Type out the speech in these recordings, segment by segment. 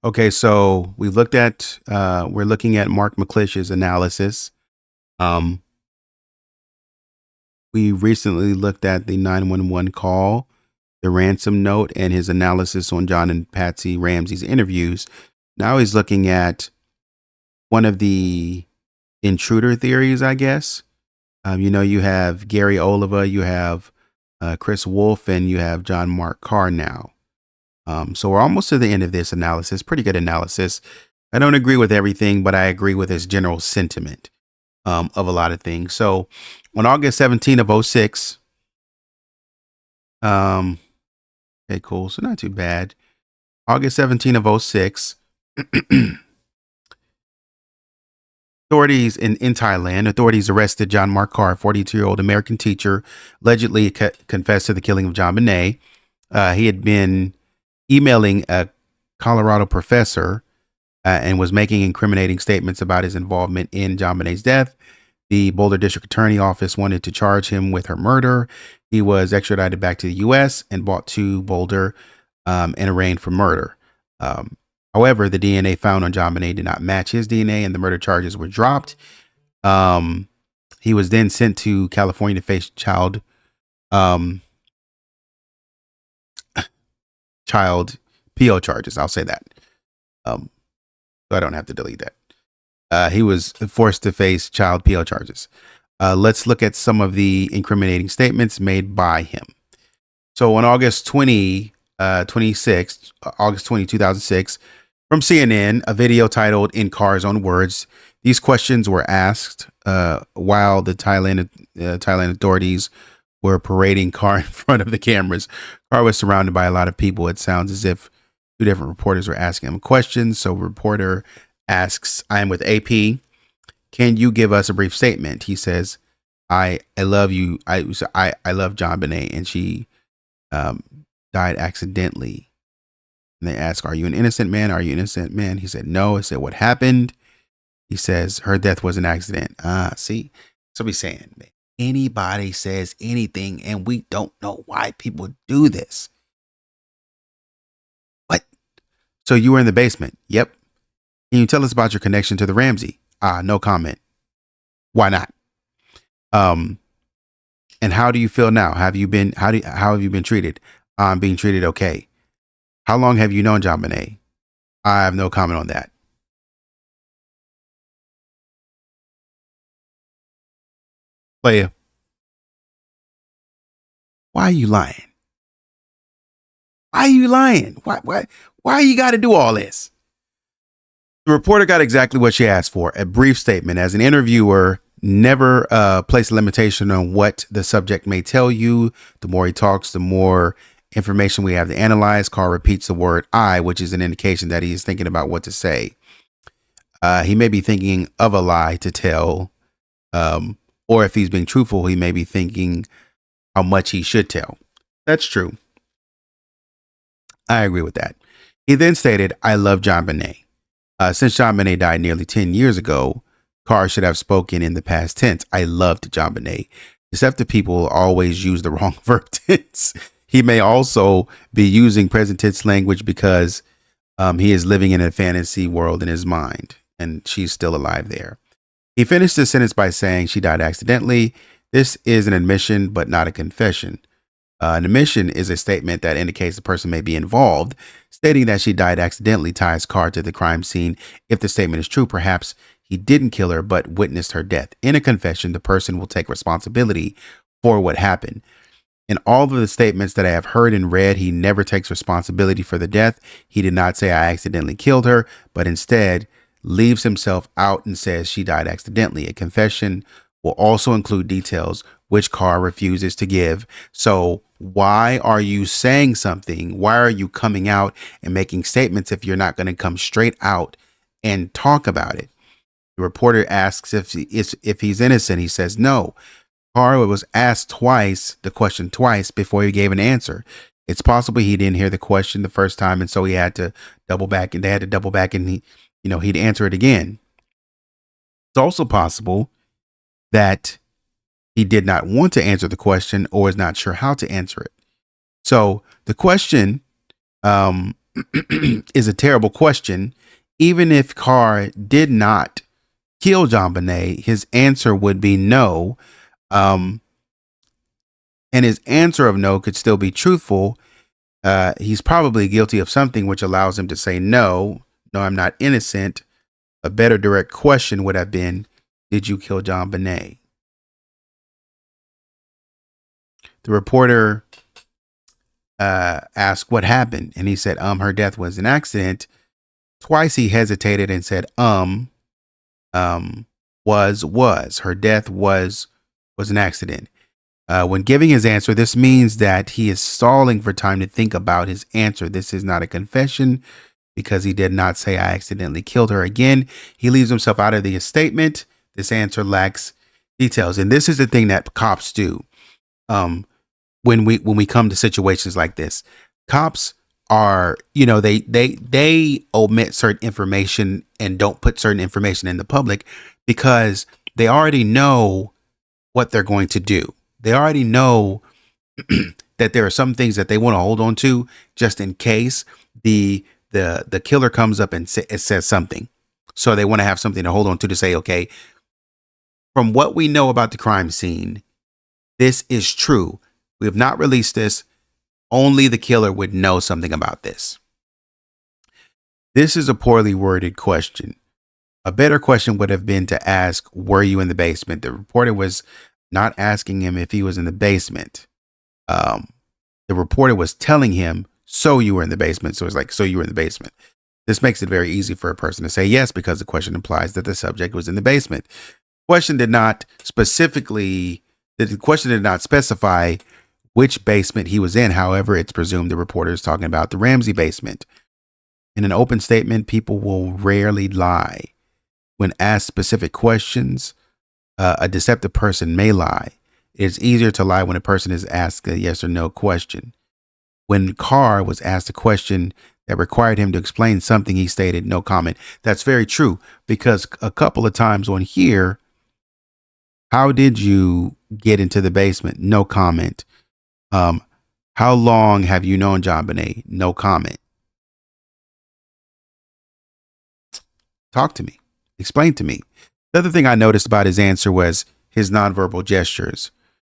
Okay, so we're looking at Mark McClish's analysis. Um, we recently looked at the 911 call, the ransom note, and his analysis on John and Patsy Ramsey's interviews. Now he's looking at one of the intruder theories, I guess. You have Gary Oliva, you have Chris Wolf, and you have John Mark Karr now. So we're almost to the end of this analysis. Pretty good analysis. I don't agree with everything, but I agree with his general sentiment of a lot of things. So on August 17th of '06, okay, cool. So not too bad. August 17th of '06, authorities in Thailand, authorities arrested John Mark Karr, a 42-year-old American teacher, allegedly confessed to the killing of JonBenét. He had been emailing a Colorado professor and was making incriminating statements about his involvement in JonBenét's death. The Boulder District Attorney Office wanted to charge him with her murder. He was extradited back to the U.S. and brought to Boulder and arraigned for murder. However, the DNA found on JonBenét did not match his DNA, and the murder charges were dropped. He was then sent to California to face child PO charges. I'll say that. So I don't have to delete that. He was forced to face child PO charges. Let's look at some of the incriminating statements made by him. So on August 20, 2006, from CNN, a video titled "In Karr's Own Words," these questions were asked while the Thailand authorities were parading Karr in front of the cameras. Karr was surrounded by a lot of people. It sounds as if two different reporters were asking him questions. So reporter asks, "I am with AP. Can you give us a brief statement?" He says, I love you. I love JonBenét, and she died accidentally." And they ask, "Are you an innocent man? Are you an innocent man?" He said, "No." I said, "What happened?" He says, "Her death was an accident." See? So he's saying, man, anybody says anything, and we don't know why people do this. What? So you were in the basement? Yep. Can you tell us about your connection to the Ramsey? No comment. Why not? And how do you feel now? How have you been treated? I'm being treated okay. How long have you known JonBenét? I have no comment on that. Player, why are you lying? Why are you lying? Why you got to do all this? The reporter got exactly what she asked for, a brief statement. As an interviewer, never place a limitation on what the subject may tell you. The more he talks, the more information we have to analyze. Karr repeats the word "I," which is an indication that he is thinking about what to say. He may be thinking of a lie to tell, or if he's being truthful, he may be thinking how much he should tell. That's true. I agree with that. He then stated, "I love JonBenét. Since JonBenét died nearly 10 years ago, Karr should have spoken in the past tense. I loved JonBenét. Deceptive people always use the wrong verb tense. He may also be using present tense language because he is living in a fantasy world in his mind, and she's still alive there." He finished the sentence by saying she died accidentally. This is an admission, but not a confession. An admission is a statement that indicates the person may be involved. Stating that she died accidentally ties Karr to the crime scene. If the statement is true, perhaps he didn't kill her, but witnessed her death. In a confession, the person will take responsibility for what happened. In all of the statements that I have heard and read, he never takes responsibility for the death. He did not say "I accidentally killed her," but instead leaves himself out and says she died accidentally. A confession will also include details which Karr refuses to give. So why are you saying something? Why are you coming out and making statements if you're not going to come straight out and talk about it? The reporter asks if he's innocent. He says no. Karr was asked the question twice before he gave an answer. It's possible he didn't hear the question the first time, and so he had to double back, and they had to double back, and he'd answer it again. It's also possible that he did not want to answer the question or is not sure how to answer it. So the question is a terrible question. Even if Karr did not kill JonBenét, his answer would be no. Um, and his answer of no could still be truthful. He's probably guilty of something which allows him to say no, I'm not innocent. A better direct question would have been, did you kill JonBenét? The reporter asked what happened, and he said, her death was an accident. Twice he hesitated and said, was. Her death was an accident. When giving his answer, this means that he is stalling for time to think about his answer. This is not a confession because he did not say I accidentally killed her. Again, he leaves himself out of the statement. This answer lacks details. And this is the thing that cops do. When we come to situations like this, cops are, they omit certain information and don't put certain information in the public because they already know what they're going to do. They already know that there are some things that they want to hold on to just in case the killer comes up and says something. So they want to have something to hold on to say, okay, from what we know about the crime scene, this is true. We have not released this. Only the killer would know something about this. This is a poorly worded question. A better question would have been to ask, were you in the basement? The reporter was not asking him if he was in the basement. The reporter was telling him, so you were in the basement. So it's like, so you were in the basement. This makes it very easy for a person to say yes, because the question implies that the subject was in the basement. The question did not specify which basement he was in. However, it's presumed the reporter is talking about the Ramsey basement. In an open statement, people will rarely lie. When asked specific questions, a deceptive person may lie. It's easier to lie when a person is asked a yes or no question. When Karr was asked a question that required him to explain something, he stated no comment. That's very true, because a couple of times on here, how did you get into the basement? No comment. How long have you known JonBenét? No comment. Talk to me. Explain to me. The other thing I noticed about his answer was his nonverbal gestures.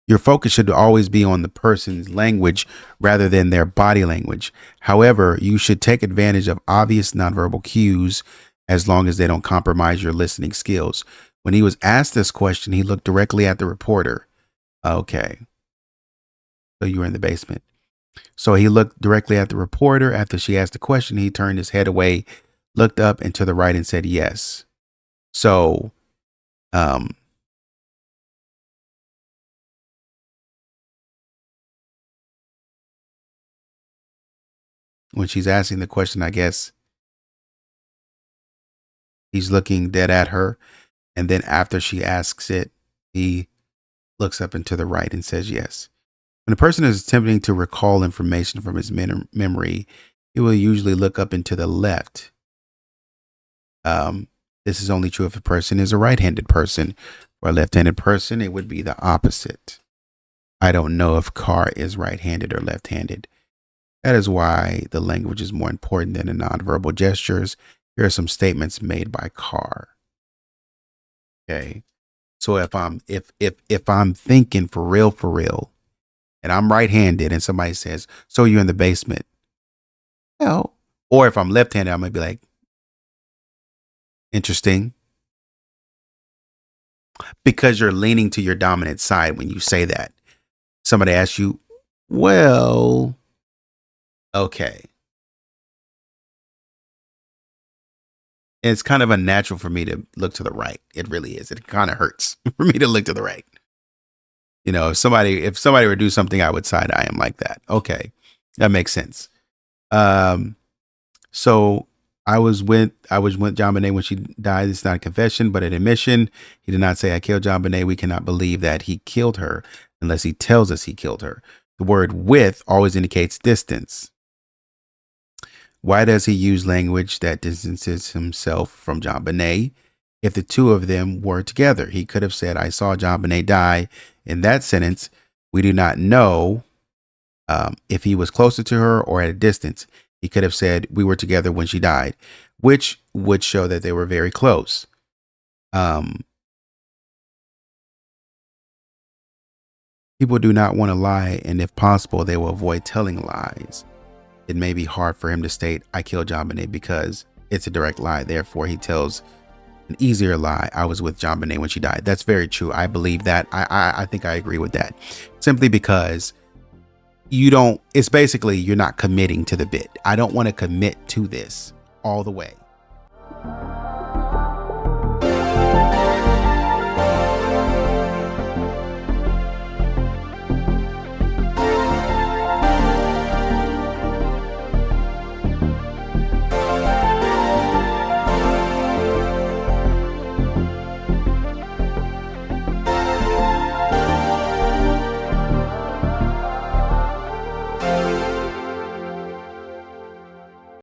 Your focus should always be on the person's language rather than their body language. However, you should take advantage of obvious nonverbal cues as long as they don't compromise your listening skills. When he was asked this question, he looked directly at the reporter. Okay. So you were in the basement. So he looked directly at the reporter. After she asked the question, he turned his head away, looked up and to the right and said yes. So, when she's asking the question, I guess he's looking dead at her. And then after she asks it, he looks up and to the right and says yes. When a person is attempting to recall information from his memory, he will usually look up and to the left. This is only true if a person is a right-handed person. For a left-handed person, it would be the opposite. I don't know if Karr is right-handed or left-handed. That is why the language is more important than the nonverbal gestures. Here are some statements made by Karr. Okay. So if I'm thinking for real, and I'm right-handed and somebody says, so you're in the basement. Well, or if I'm left-handed, I might be like, interesting. Because you're leaning to your dominant side when you say that. Somebody asks you, well, okay. And it's kind of unnatural for me to look to the right. It really is. It kind of hurts for me to look to the right. You know, if somebody were to do something, I would side eye him like that. Okay. That makes sense. So I was with JonBenét when she died. It's not a confession, but an admission. He did not say I killed JonBenét. We cannot believe that he killed her unless he tells us he killed her. The word with always indicates distance. Why does he use language that distances himself from JonBenét? If the two of them were together, he could have said, I saw JonBenét die. In that sentence, we do not know if he was closer to her or at a distance. He could have said we were together when she died, which would show that they were very close. People do not want to lie, and if possible, they will avoid telling lies. It may be hard for him to state, I killed JonBenét, because it's a direct lie. Therefore, he tells an easier lie. I was with JonBenét when she died. That's very true. I believe that. I think I agree with that. Simply because it's basically you're not committing to the bit. I don't want to commit to this all the way.